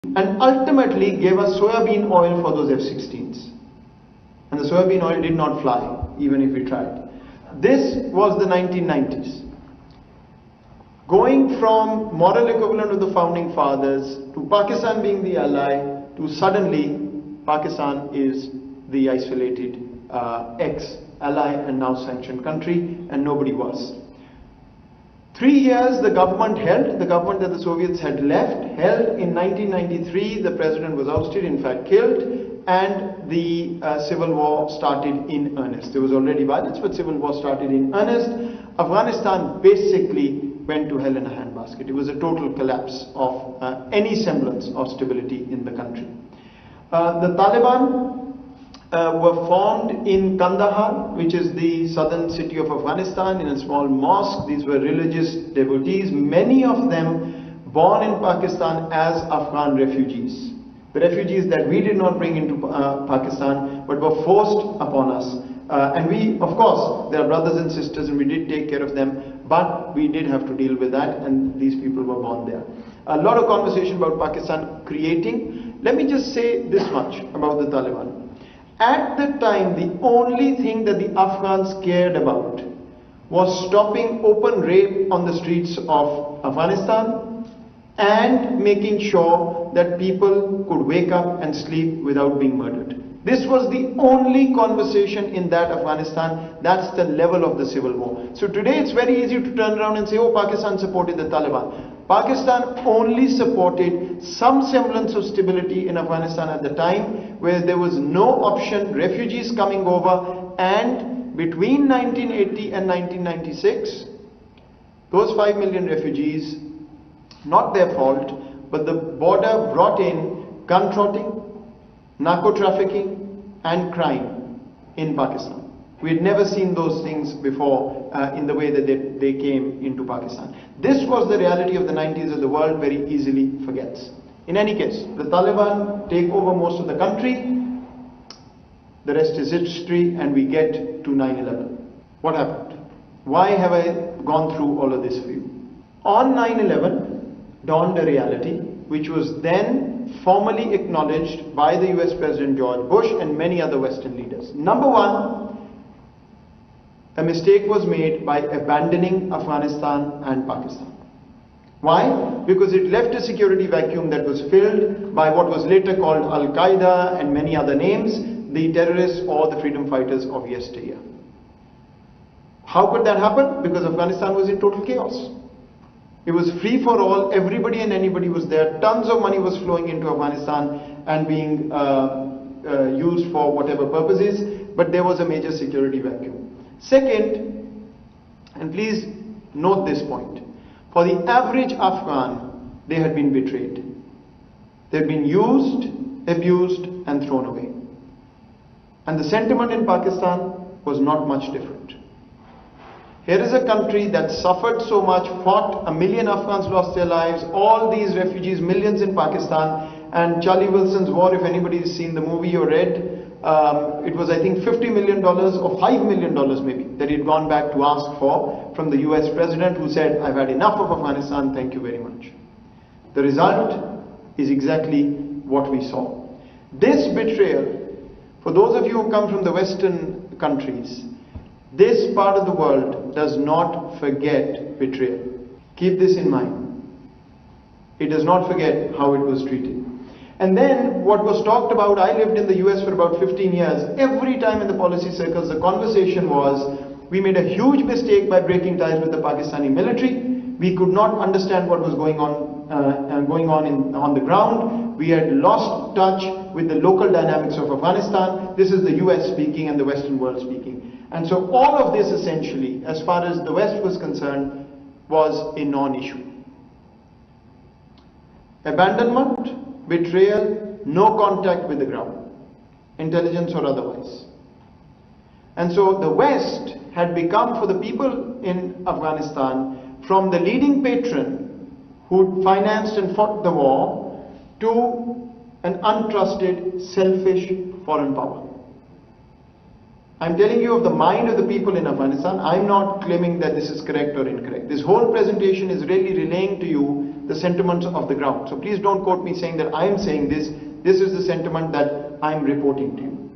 and ultimately gave us soybean oil for those F-16s. And the soybean oil did not fly, even if we tried. This was the 1990s. Going from moral equivalent of the founding fathers to Pakistan being the ally to suddenly Pakistan is the isolated ex-ally and now sanctioned country, and nobody was. 3 years the government held, the government that the Soviets had left, held. In 1993 the president was ousted, in fact killed, and the civil war started in earnest. There was already violence, but civil war started in earnest. Afghanistan basically went to hell in a handbasket. It was a total collapse of any semblance of stability in the country. The Taliban were formed in Kandahar, which is the southern city of Afghanistan, in a small mosque. These were religious devotees, many of them born in Pakistan as Afghan refugees. The refugees that we did not bring into Pakistan but were forced upon us. And we, of course, they are brothers and sisters and we did take care of them, but we did have to deal with that, and these people were born there. A lot of conversation about Pakistan creating. Let me just say this much about the Taliban. At the time, the only thing that the Afghans cared about was stopping open rape on the streets of Afghanistan and making sure that people could wake up and sleep without being murdered. This was the only conversation in that Afghanistan. That's the level of the civil war. So today it's very easy to turn around and say, oh, Pakistan supported the Taliban. Pakistan only supported some semblance of stability in Afghanistan at the time, where there was no option, refugees coming over, and between 1980 and 1996, those 5 million refugees, not their fault, but the border brought in gun trotting, narco trafficking and crime in Pakistan. We had never seen those things before in the way that they came into Pakistan. This was the reality of the 90s that the world very easily forgets. In any case, the Taliban take over most of the country. The rest is history, and we get to 9/11. What happened? Why have I gone through all of this for you? On 9/11 dawned a reality which was then formally acknowledged by the US President George Bush and many other Western leaders. Number one, a mistake was made by abandoning Afghanistan and Pakistan. Why? Because it left a security vacuum that was filled by what was later called Al-Qaeda and many other names, the terrorists or the freedom fighters of yesteryear. How could that happen? Because Afghanistan was in total chaos. It was free for all, everybody and anybody was there, tons of money was flowing into Afghanistan and being used for whatever purposes, but there was a major security vacuum. Second, and please note this point, for the average Afghan, they had been betrayed. They had been used, abused and thrown away. And the sentiment in Pakistan was not much different. Here is a country that suffered so much, fought, 1 million Afghans lost their lives, all these refugees, millions in Pakistan, and Charlie Wilson's War, if anybody has seen the movie or read, it was I think $50 million or $5 million maybe that he'd gone back to ask for from the US President, who said, I've had enough of Afghanistan, thank you very much. The result is exactly what we saw. This betrayal, for those of you who come from the Western countries, this part of the world does not forget betrayal. Keep this in mind. It does not forget how it was treated. And then what was talked about, I lived in the US for about 15 years. Every time in the policy circles, the conversation was, we made a huge mistake by breaking ties with the Pakistani military. We could not understand what was going on on the ground. We had lost touch with the local dynamics of Afghanistan. This is the US speaking and the Western world speaking. And so all of this essentially, as far as the West was concerned, was a non-issue. Abandonment, betrayal, no contact with the ground, intelligence or otherwise. And so the West had become, for the people in Afghanistan, from the leading patron who financed and fought the war to an untrusted, selfish foreign power. I'm telling you of the mind of the people in Afghanistan. I'm not claiming that this is correct or incorrect. This whole presentation is really relaying to you the sentiments of the ground. So please don't quote me saying that I am saying this. This is the sentiment that I am reporting to you.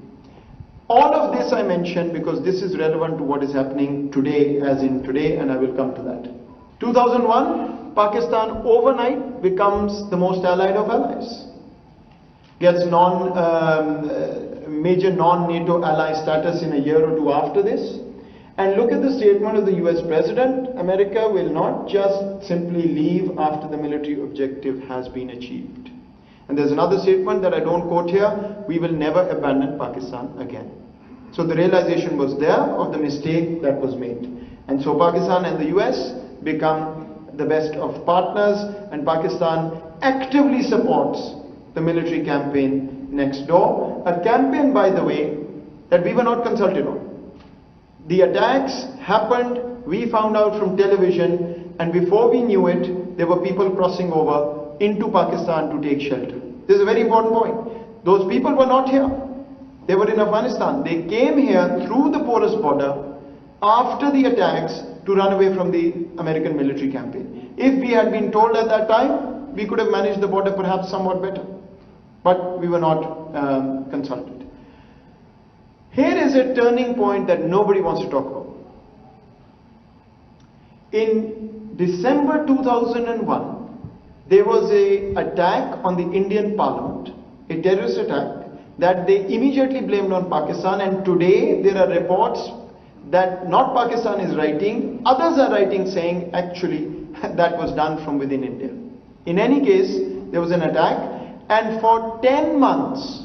All of this I mention because this is relevant to what is happening today, as in today, and I will come to that. 2001, Pakistan overnight becomes the most allied of allies. Gets major non-NATO ally status in a year or two after this. And look at the statement of the US President. America will not just simply leave after the military objective has been achieved. And there's another statement that I don't quote here: we will never abandon Pakistan again. So the realization was there of the mistake that was made. And so Pakistan and the US become the best of partners, and Pakistan actively supports the military campaign next door. A campaign, by the way, that we were not consulted on. The attacks happened, we found out from television, and before we knew it, there were people crossing over into Pakistan to take shelter. This is a very important point. Those people were not here. They were in Afghanistan. They came here through the porous border after the attacks to run away from the American military campaign. If we had been told at that time, we could have managed the border perhaps somewhat better. But we were not consulted. Here is a turning point that nobody wants to talk about. In December 2001, there was an attack on the Indian Parliament, a terrorist attack that they immediately blamed on Pakistan, and today there are reports that not Pakistan is writing, others are writing saying actually that was done from within India. In any case, there was an attack, and for 10 months,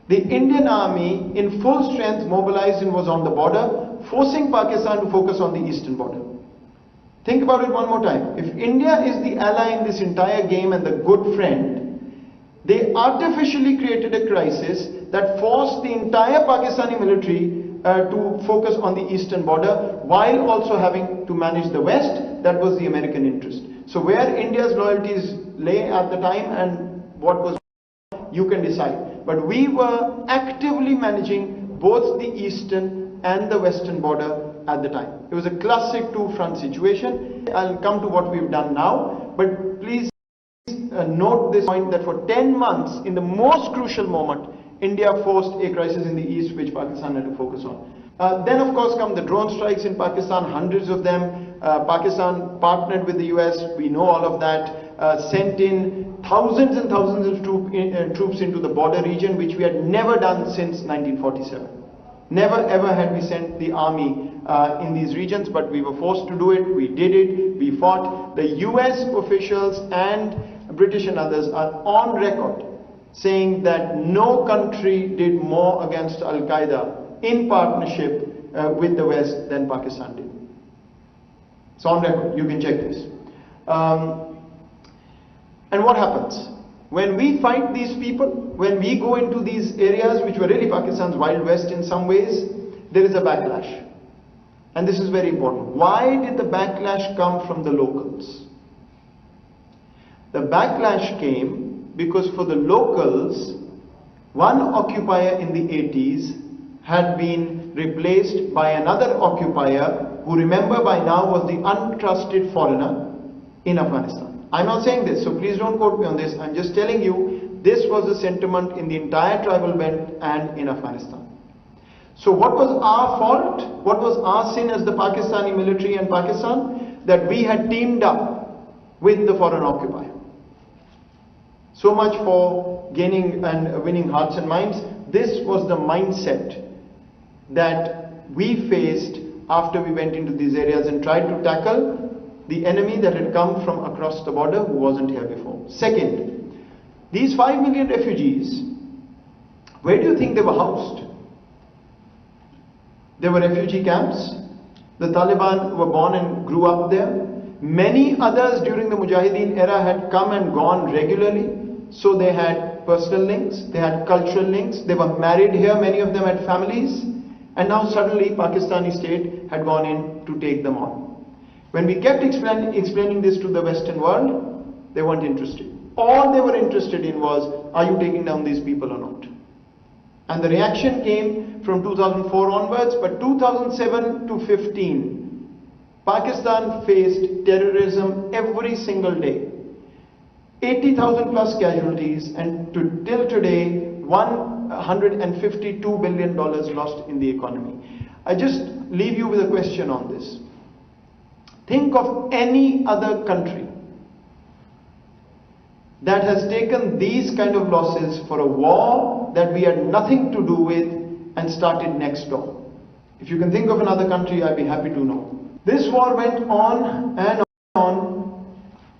the Indian army in full strength mobilized and was on the border, forcing Pakistan to focus on the eastern border. Think about it one more time. If India is the ally in this entire game and the good friend, they artificially created a crisis that forced the entire Pakistani military to focus on the eastern border while also having to manage the west. That was the American interest. So where India's loyalties lay at the time and what was, you can decide. But we were actively managing both the eastern and the western border at the time. It was a classic two-front situation. I'll come to what we've done now, but please note this point that for 10 months, in the most crucial moment, India forced a crisis in the east which Pakistan had to focus on. Then of course come the drone strikes in Pakistan, hundreds of them. Pakistan partnered with the US, we know all of that, sent in thousands and thousands of troops into the border region, which we had never done since 1947. Never ever had we sent the army in these regions, but we were forced to do it, we did it, we fought. The US officials and British and others are on record saying that no country did more against Al-Qaeda in partnership with the West than Pakistan did. It's on record, you can check this. And what happens? When we fight these people, when we go into these areas which were really Pakistan's Wild West in some ways, there is a backlash. And this is very important. Why did the backlash come from the locals? The backlash came because for the locals, one occupier in the 80s had been replaced by another occupier who, remember, by now was the untrusted foreigner in Afghanistan. I'm not saying this, so please don't quote me on this. I'm just telling you, this was the sentiment in the entire tribal belt and in Afghanistan. So what was our fault? What was our sin as the Pakistani military and Pakistan? That we had teamed up with the foreign occupier. So much for gaining and winning hearts and minds. This was the mindset that we faced after we went into these areas and tried to tackle the enemy that had come from across the border who wasn't here before. Second, these 5 million refugees, where do you think they were housed? There were refugee camps. The Taliban were born and grew up there. Many others during the Mujahideen era had come and gone regularly. So they had personal links, they had cultural links, they were married here, many of them had families. And now suddenly Pakistani state had gone in to take them on. When we kept explaining this to the Western world, they weren't interested. All they were interested in was, are you taking down these people or not? And the reaction came from 2004 onwards, but 2007 to 15, Pakistan faced terrorism every single day. 80,000 plus casualties, and till today, $152 billion lost in the economy. I just leave you with a question on this. Think of any other country that has taken these kind of losses for a war that we had nothing to do with and started next door. If you can think of another country, I'd be happy to know. This war went on and on.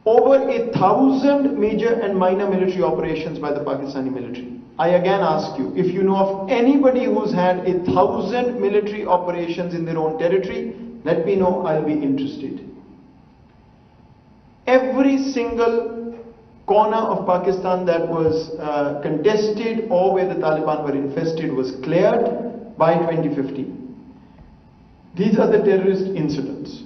Over 1,000 major and minor military operations by the Pakistani military. I again ask you, if you know of anybody who's had 1,000 military operations in their own territory, let me know, I'll be interested. Every single corner of Pakistan that was contested or where the Taliban were infested was cleared by 2015. These are the terrorist incidents.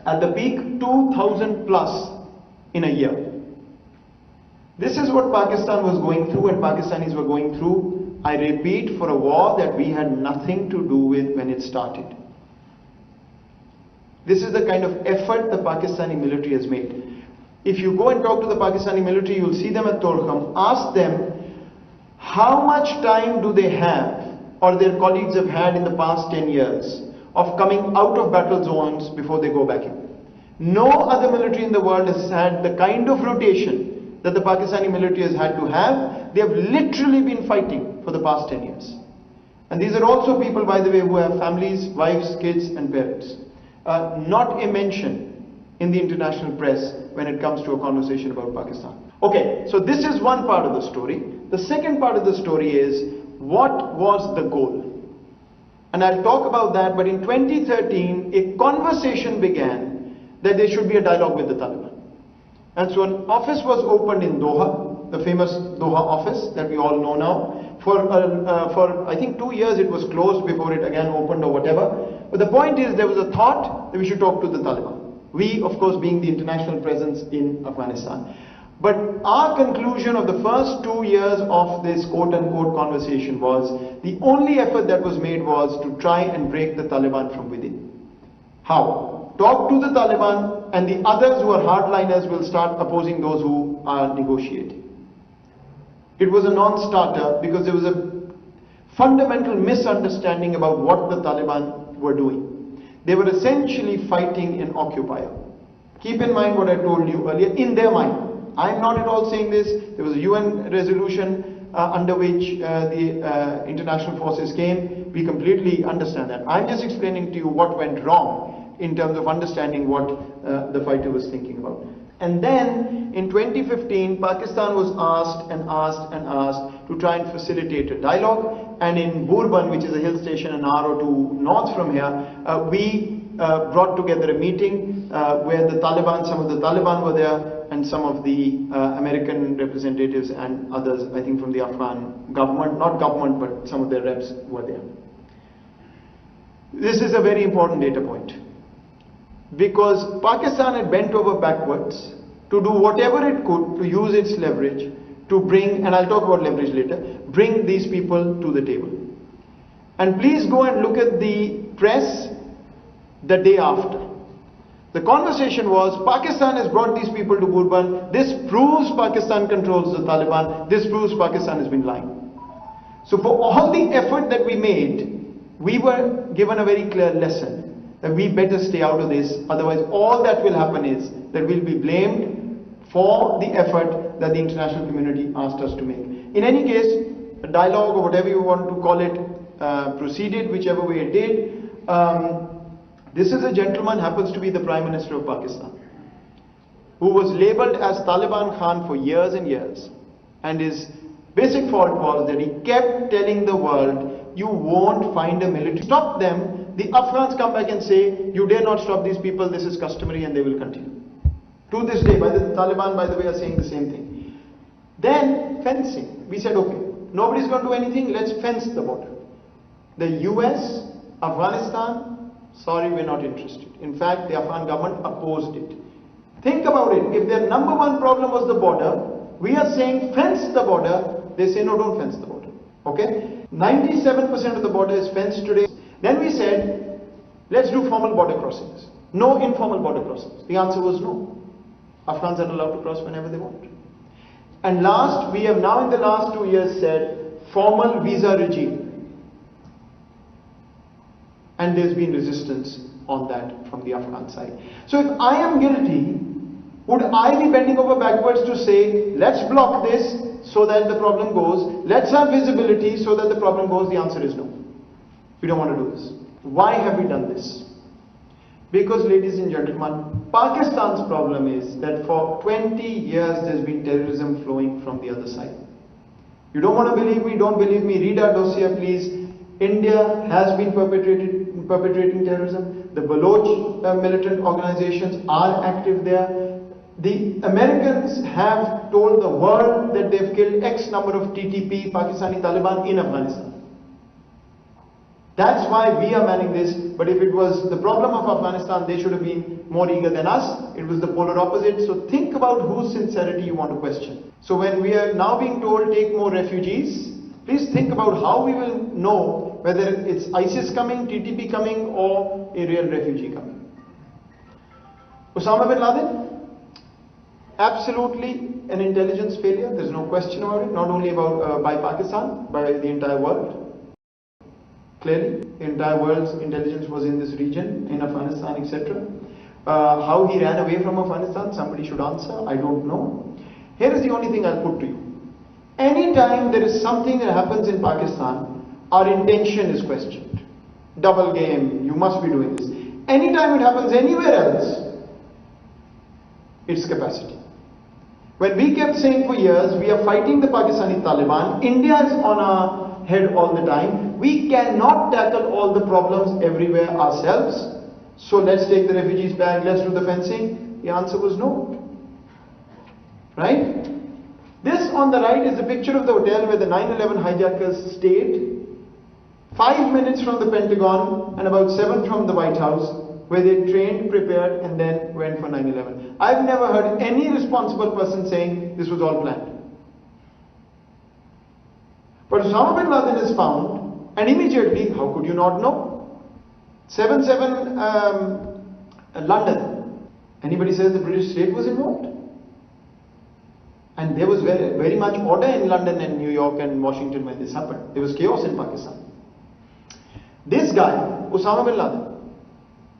At the peak, 2,000 plus in a year. This is what Pakistan was going through and Pakistanis were going through, I repeat, for a war that we had nothing to do with when it started. This is the kind of effort the Pakistani military has made. If you go and talk to the Pakistani military, you'll see them at Torkham. Ask them how much time do they have or their colleagues have had in the past 10 years of coming out of battle zones before they go back in. No other military in the world has had the kind of rotation that the Pakistani military has had to have. They have literally been fighting for the past 10 years. And these are also people, by the way, who have families, wives, kids and parents. Not a mention in the international press when it comes to a conversation about Pakistan. Okay, so this is one part of the story. The second part of the story is, what was the goal? And I'll talk about that, but in 2013, a conversation began that there should be a dialogue with the Taliban. And so an office was opened in Doha, the famous Doha office that we all know now. For I think 2 years it was closed before it again opened or whatever. But the point is, there was a thought that we should talk to the Taliban. We, of course, being the international presence in Afghanistan. But our conclusion of the first 2 years of this quote-unquote conversation was, the only effort that was made was to try and break the Taliban from within. How? Talk to the Taliban and the others who are hardliners will start opposing those who are negotiating. It was a non-starter because there was a fundamental misunderstanding about what the Taliban were doing. They were essentially fighting an occupier. Keep in mind what I told you earlier, in their mind. I'm not at all saying this. There was a UN resolution under which the international forces came. We completely understand that. I'm just explaining to you what went wrong in terms of understanding what the fighter was thinking about. And then in 2015, Pakistan was asked and asked and asked to try and facilitate a dialogue. And in Burban, which is a hill station an hour or two north from here, we brought together a meeting where the Taliban, some of the Taliban were there, and some of the American representatives and others, I think from the Afghan government, not government, but some of their reps were there. This is a very important data point, because Pakistan had bent over backwards to do whatever it could to use its leverage to bring, and I'll talk about leverage later, bring these people to the table. And please go and look at the press the day after. The conversation was, Pakistan has brought these people to Burban. This proves Pakistan controls the Taliban. This proves Pakistan has been lying. So for all the effort that we made, we were given a very clear lesson that we better stay out of this. Otherwise, all that will happen is that we'll be blamed for the effort that the international community asked us to make. In any case, a dialogue or whatever you want to call it proceeded, whichever way it did. This is a gentleman, happens to be the Prime Minister of Pakistan, who was labelled as Taliban Khan for years and years. And his basic fault was that he kept telling the world, you won't find a military. Stop them. The Afghans come back and say, you dare not stop these people, this is customary, and they will continue. To this day, the Taliban, by the way, are saying the same thing. Then, fencing. We said, okay, nobody's going to do anything, let's fence the border. The US, Afghanistan, sorry, we're not interested. In fact, the Afghan government opposed it. Think about it. If their number one problem was the border, we are saying fence the border. They say, no, don't fence the border. Okay? 97% of the border is fenced today. Then we said, let's do formal border crossings. No informal border crossings. The answer was no. Afghans are allowed to cross whenever they want. And last, we have now in the last 2 years said formal visa regime. And there's been resistance on that from the Afghan side. So if I am guilty, would I be bending over backwards to say, let's block this so that the problem goes, let's have visibility so that the problem goes? The answer is no. We don't want to do this. Why have we done this? Because, ladies and gentlemen, Pakistan's problem is that for 20 years there's been terrorism flowing from the other side. You don't want to believe me? Don't believe me? Read our dossier, please. India has been perpetrating terrorism. The Baloch militant organizations are active there. The Americans have told the world that they've killed X number of TTP, Pakistani Taliban, in Afghanistan. That's why we are manning this. But if it was the problem of Afghanistan, they should have been more eager than us. It was the polar opposite. So think about whose sincerity you want to question. So when we are now being told take more refugees, please think about how we will know whether it's ISIS coming, TTP coming, or a real refugee coming. Osama bin Laden, absolutely an intelligence failure. There's no question about it. Not only by Pakistan, by the entire world. Clearly, the entire world's intelligence was in this region, in Afghanistan, etc. How he ran away from Afghanistan, somebody should answer. I don't know. Here is the only thing I'll put to you. Anytime there is something that happens in Pakistan, our intention is questioned. Double game, you must be doing this. Anytime it happens anywhere else, it's capacity. When we kept saying for years, we are fighting the Pakistani Taliban, India is on our head all the time. We cannot tackle all the problems everywhere ourselves. So let's take the refugees back, let's do the fencing. The answer was no. Right? This on the right is a picture of the hotel where the 9/11 hijackers stayed. 5 minutes from the Pentagon and about 7 from the White House, where they trained, prepared, and then went for 9/11. I've never heard any responsible person saying this was all planned. But Osama bin Laden is found, and immediately, how could you not know? 7/7 London. Anybody says the British state was involved? And there was very, very much order in London and New York and Washington when this happened. There was chaos in Pakistan. This guy, Osama bin Laden,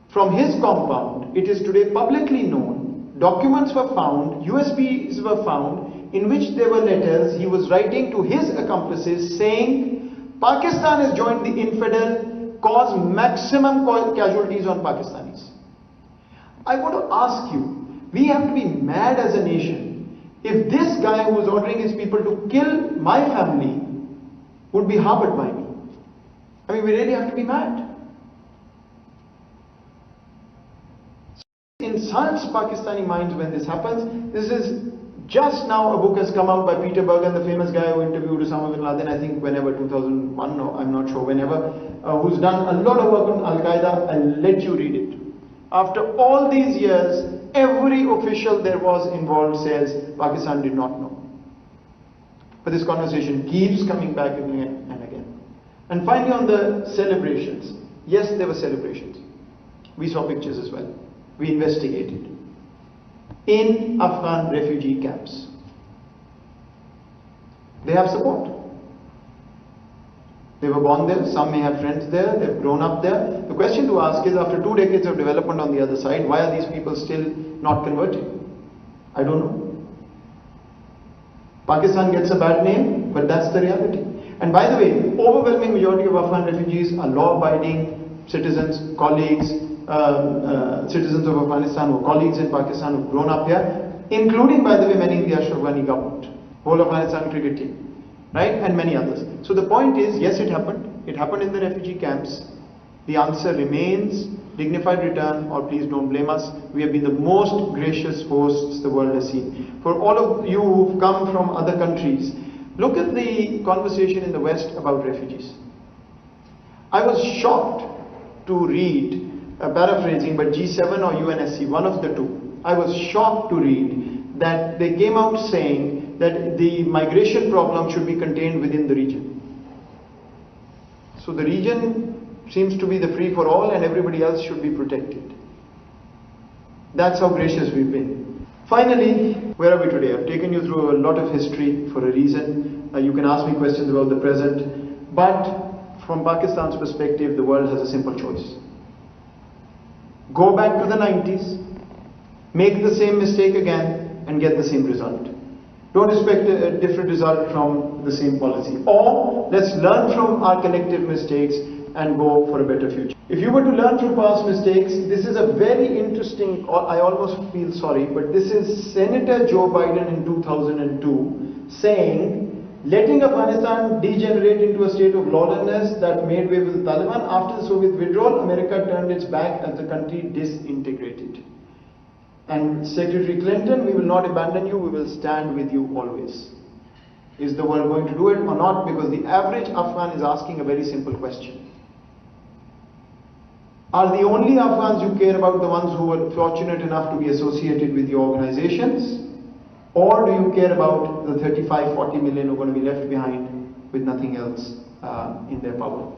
from his compound, it is today publicly known, documents were found, USBs were found, in which there were letters he was writing to his accomplices saying, Pakistan has joined the infidel, cause maximum casualties on Pakistanis. I want to ask you, we have to be mad as a nation if this guy who was ordering his people to kill my family would be harbored by me. I mean, we really have to be mad. It insults Pakistani minds when this happens. This is just now a book has come out by Peter Bergen, the famous guy who interviewed Osama bin Laden, I think whenever, 2001, no, I'm not sure, whenever, who's done a lot of work on Al-Qaeda. I'll let you read it. After all these years, every official there was involved says Pakistan did not know. But this conversation keeps coming back again and again. And finally on the celebrations. Yes, there were celebrations. We saw pictures as well. We investigated. In Afghan refugee camps. They have support. They were born there, some may have friends there, they've grown up there. The question to ask is, after 2 decades of development on the other side, why are these people still not converted? I don't know. Pakistan gets a bad name, but that's the reality. And by the way, overwhelming majority of Afghan refugees are law-abiding citizens, colleagues, citizens of Afghanistan who are colleagues in Pakistan who've grown up here, including, by the way, many in the Ashraf Ghani government, whole Afghanistan cricket team, right, and many others. So the point is, yes, it happened. It happened in the refugee camps. The answer remains dignified return, or please don't blame us. We have been the most gracious hosts the world has seen. For all of you who've come from other countries, look at the conversation in the West about refugees. I was shocked to read, paraphrasing, but G7 or UNSC, one of the two, I was shocked to read that they came out saying that the migration problem should be contained within the region. So the region seems to be the free for all and everybody else should be protected. That's how gracious we've been. Finally, where are we today? I've taken you through a lot of history for a reason. You can ask me questions about the present, but from Pakistan's perspective, the world has a simple choice. Go back to the 90s, make the same mistake again, and get the same result. Don't expect a different result from the same policy. Or let's learn from our collective mistakes and go for a better future. If you were to learn from past mistakes, this is a very interesting, I almost feel sorry, but this is Senator Joe Biden in 2002 saying, letting Afghanistan degenerate into a state of lawlessness that made way with the Taliban. After the Soviet withdrawal, America turned its back as the country disintegrated. And Secretary Clinton, we will not abandon you, we will stand with you always. Is the world going to do it or not? Because the average Afghan is asking a very simple question. Are the only Afghans you care about the ones who were fortunate enough to be associated with your organizations? Or do you care about the 35-40 million who are going to be left behind with nothing else in their power?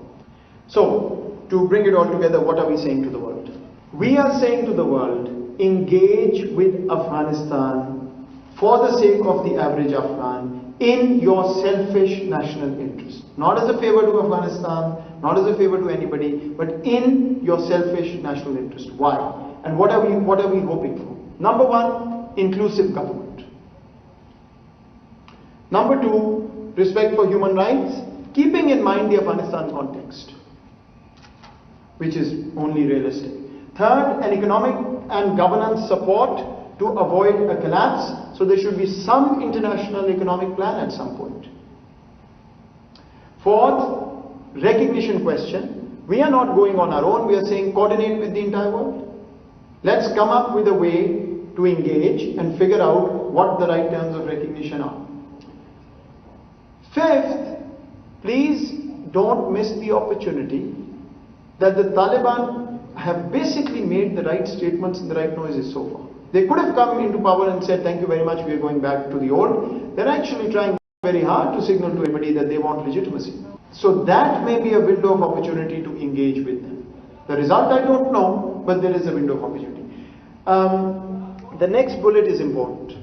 So, to bring it all together, what are we saying to the world? We are saying to the world, engage with Afghanistan for the sake of the average Afghan in your selfish national interest. Not as a favor to Afghanistan, not as a favor to anybody, but in your selfish national interest. Why? And what are we hoping for? Number one, inclusive government. Number two, respect for human rights, keeping in mind the Afghanistan context, which is only realistic. Third, an economic and governance support to avoid a collapse. So there should be some international economic plan at some point. Fourth, recognition question. We are not going on our own. We are saying coordinate with the entire world. Let's come up with a way to engage and figure out what the right terms of recognition are. Fifth, please don't miss the opportunity that the Taliban have basically made the right statements and the right noises so far. They could have come into power and said, thank you very much, we are going back to the old. They're actually trying very hard to signal to everybody that they want legitimacy. So that may be a window of opportunity to engage with them. The result I don't know, but there is a window of opportunity. The next bullet is important.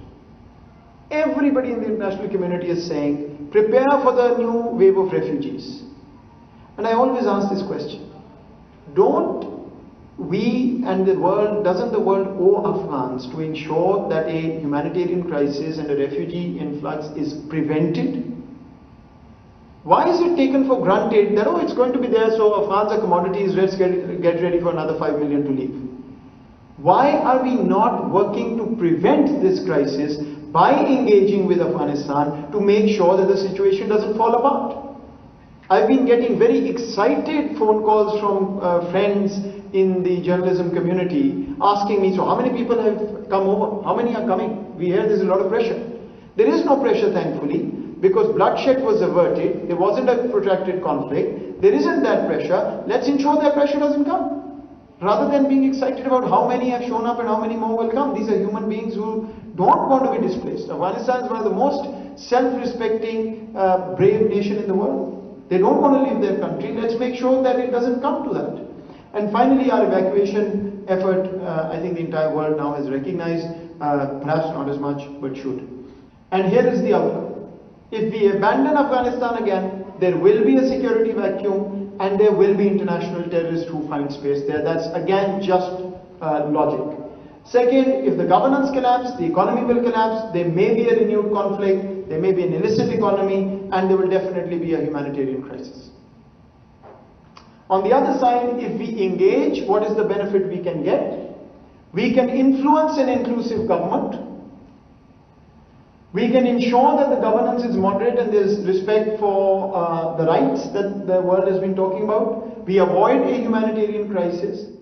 Everybody in the international community is saying, prepare for the new wave of refugees. And I always ask this question. Don't we and the world, doesn't the world owe Afghans to ensure that a humanitarian crisis and a refugee influx is prevented? Why is it taken for granted that, oh, it's going to be there, so Afghans are commodities, let's get ready for another 5 million to leave? Why are we not working to prevent this crisis by engaging with Afghanistan to make sure that the situation doesn't fall apart? I've been getting very excited phone calls from friends in the journalism community asking me, so how many people have come over? How many are coming? We hear there's a lot of pressure. There is no pressure, thankfully, because bloodshed was averted. There wasn't a protracted conflict. There isn't that pressure. Let's ensure that pressure doesn't come. Rather than being excited about how many have shown up and how many more will come. These are human beings who don't want to be displaced. Afghanistan is one of the most self-respecting, brave nation in the world. They don't want to leave their country. Let's make sure that it doesn't come to that. And finally, our evacuation effort, I think the entire world now has recognized, perhaps not as much, but should. And here is the outcome. If we abandon Afghanistan again, there will be a security vacuum and there will be international terrorists who find space there. That's again just logic. Second, if the governance collapses, the economy will collapse, there may be a renewed conflict, there may be an illicit economy, and there will definitely be a humanitarian crisis. On the other side, if we engage, what is the benefit we can get? We can influence an inclusive government. We can ensure that the governance is moderate and there is respect for the rights that the world has been talking about. We avoid a humanitarian crisis.